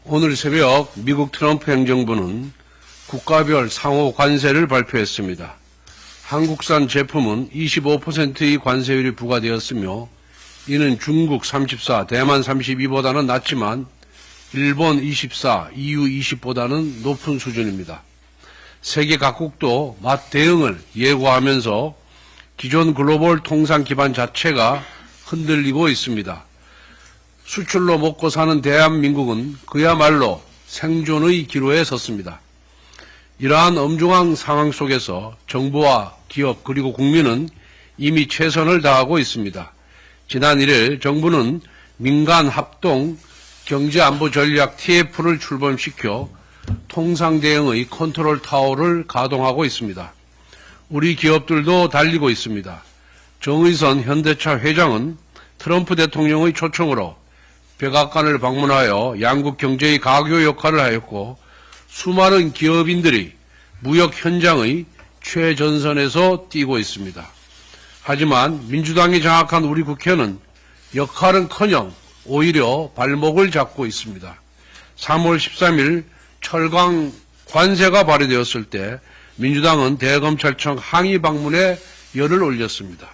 오늘 새벽 미국 트럼프 행정부는 국가별 상호 관세를 발표했습니다. 한국산 제품은 25%의 관세율이 부과되었으며 이는 중국 34, 대만 32보다는 낮지만 일본 24, EU 20보다는 높은 수준입니다. 세계 각국도 맛 대응을 예고하면서 기존 글로벌 통상 기반 자체가 흔들리고 있습니다. 수출로 먹고 사는 대한민국은 그야말로 생존의 기로에 섰습니다. 이러한 엄중한 상황 속에서 정부와 기업 그리고 국민은 이미 최선을 다하고 있습니다. 지난 1일 정부는 민간 합동 경제안보전략 TF를 출범시켜 통상대응의 컨트롤 타워를 가동하고 있습니다. 우리 기업들도 달리고 있습니다. 정의선 현대차 회장은 트럼프 대통령의 초청으로 백악관을 방문하여 양국 경제의 가교 역할을 하였고 수많은 기업인들이 무역 현장의 최전선에서 뛰고 있습니다. 하지만 민주당이 장악한 우리 국회는 역할은커녕 오히려 발목을 잡고 있습니다. 3월 13일 철강 관세가 발의되었을 때 민주당은 대검찰청 항의 방문에 열을 올렸습니다.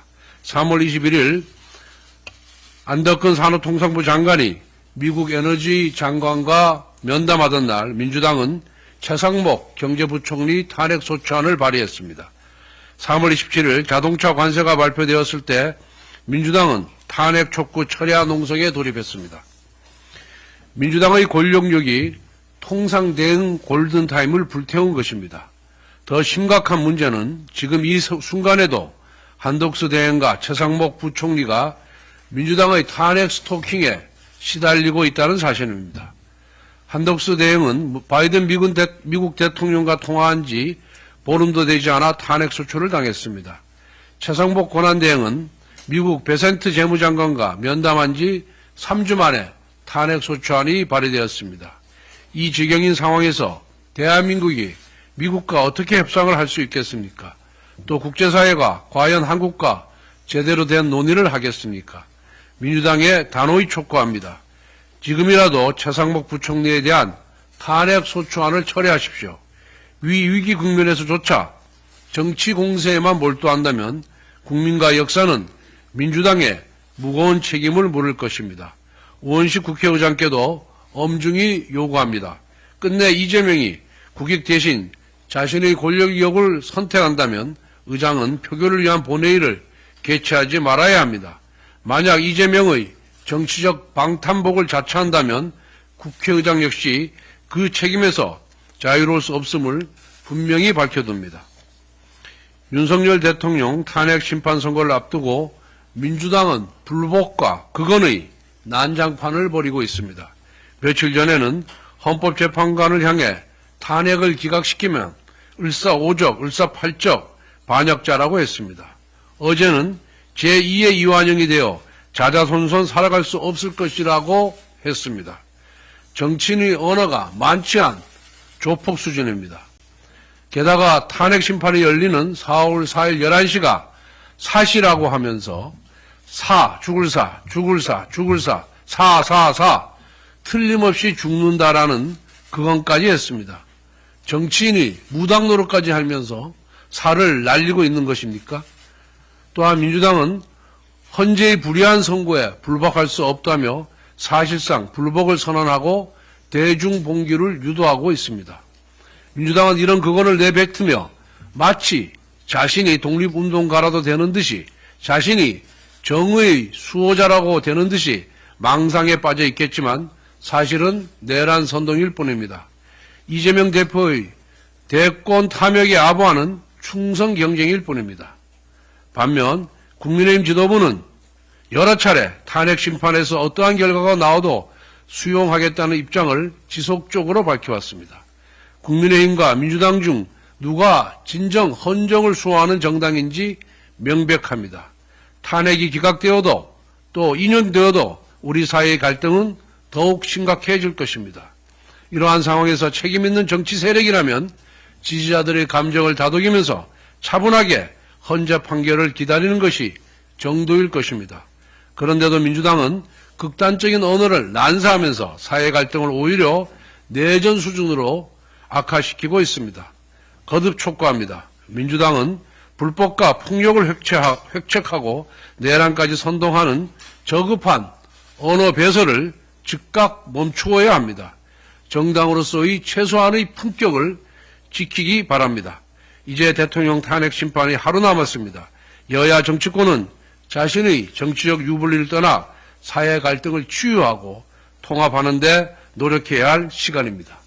3월 21일 안덕근 산업통상부 장관이 미국 에너지 장관과 면담하던 날 민주당은 최상목 경제부총리 탄핵소추안을 발의했습니다. 3월 27일 자동차 관세가 발표되었을 때 민주당은 탄핵 촉구 철야 농성에 돌입했습니다. 민주당의 권력력이 통상대응 골든타임을 불태운 것입니다. 더 심각한 문제는 지금 이 순간에도 한덕수 대행과 최상목 부총리가 민주당의 탄핵 스토킹에 시달리고 있다는 사실입니다. 한덕수 대행은 바이든 미국 대통령과 통화한 지 보름도 되지 않아 탄핵 소추를 당했습니다. 최상목 권한대행은 미국 베센트 재무장관과 면담한 지 3주 만에 탄핵 소추안이 발의되었습니다. 이 지경인 상황에서 대한민국이 미국과 어떻게 협상을 할 수 있겠습니까? 또 국제사회가 과연 한국과 제대로 된 논의를 하겠습니까? 민주당에 단호히 촉구합니다. 지금이라도 최상목 부총리에 대한 탄핵 소추안을 철회하십시오. 위기 국면에서조차 정치 공세에만 몰두한다면 국민과 역사는 민주당에 무거운 책임을 물을 것입니다. 우원식 국회의장께도 엄중히 요구합니다. 끝내 이재명이 국익 대신 자신의 권력력을 선택한다면 의장은 표결을 위한 본회의를 개최하지 말아야 합니다. 만약 이재명의 정치적 방탄복을 자처한다면 국회의장 역시 그 책임에서 자유로울 수 없음을 분명히 밝혀둡니다. 윤석열 대통령 탄핵 심판 선거를 앞두고 민주당은 불복과 극언의 난장판을 벌이고 있습니다. 며칠 전에는 헌법재판관을 향해 탄핵을 기각시키면 을사오적, 을사팔적 반역자라고 했습니다. 어제는 제2의 이완영이 되어 자자손손 살아갈 수 없을 것이라고 했습니다. 정치인의 언어가 만취한 조폭 수준입니다. 게다가 탄핵 심판이 열리는 4월 4일 11시가 사시라고 하면서 죽을 사, 사, 틀림없이 죽는다라는 그건까지 했습니다. 정치인이 무당 노릇까지 하면서 살을 날리고 있는 것입니까? 또한 민주당은 헌재의 불의한 선고에 불복할 수 없다며 사실상 불복을 선언하고 대중봉기를 유도하고 있습니다. 민주당은 이런 그건을 내뱉으며 마치 자신이 독립운동가라도 되는 듯이 자신이 정의의 수호자라고 되는 듯이 망상에 빠져 있겠지만 사실은 내란 선동일 뿐입니다. 이재명 대표의 대권 탐욕에 아부하는 충성 경쟁일 뿐입니다. 반면 국민의힘 지도부는 여러 차례 탄핵 심판에서 어떠한 결과가 나와도 수용하겠다는 입장을 지속적으로 밝혀왔습니다. 국민의힘과 민주당 중 누가 진정 헌정을 수호하는 정당인지 명백합니다. 탄핵이 기각되어도 또 인용되어도 우리 사회의 갈등은 더욱 심각해질 것입니다. 이러한 상황에서 책임있는 정치 세력이라면 지지자들의 감정을 다독이면서 차분하게 헌재 판결을 기다리는 것이 정도일 것입니다. 그런데도 민주당은 극단적인 언어를 난사하면서 사회 갈등을 오히려 내전 수준으로 악화시키고 있습니다. 거듭 촉구합니다. 민주당은 불법과 폭력을 획책하고 내란까지 선동하는 저급한 언어 배설을 즉각 멈추어야 합니다. 정당으로서의 최소한의 품격을 지키기 바랍니다. 이제 대통령 탄핵 심판이 하루 남았습니다. 여야 정치권은 자신의 정치적 유불리를 떠나 사회 갈등을 치유하고 통합하는 데 노력해야 할 시간입니다.